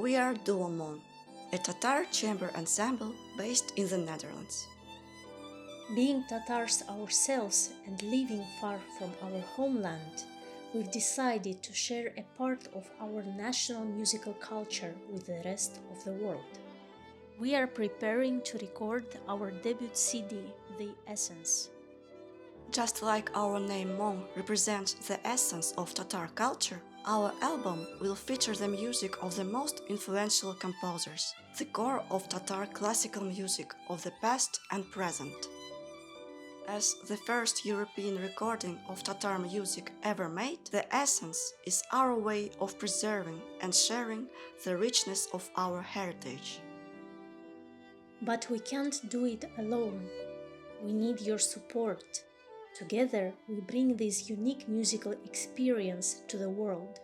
We are Duomon, a Tatar chamber ensemble based in the Netherlands. Being Tatars ourselves and living far from our homeland, we've decided to share a part of our national musical culture with the rest of the world. We are preparing to record our debut CD, The Essence. Just like our name Mon represents the essence of Tatar culture, our album will feature the music of the most influential composers, the core of Tatar classical music of the past and present. As the first European recording of Tatar music ever made, The Essence is our way of preserving and sharing the richness of our heritage. But we can't do it alone. We need your support. Together, we bring this unique musical experience to the world.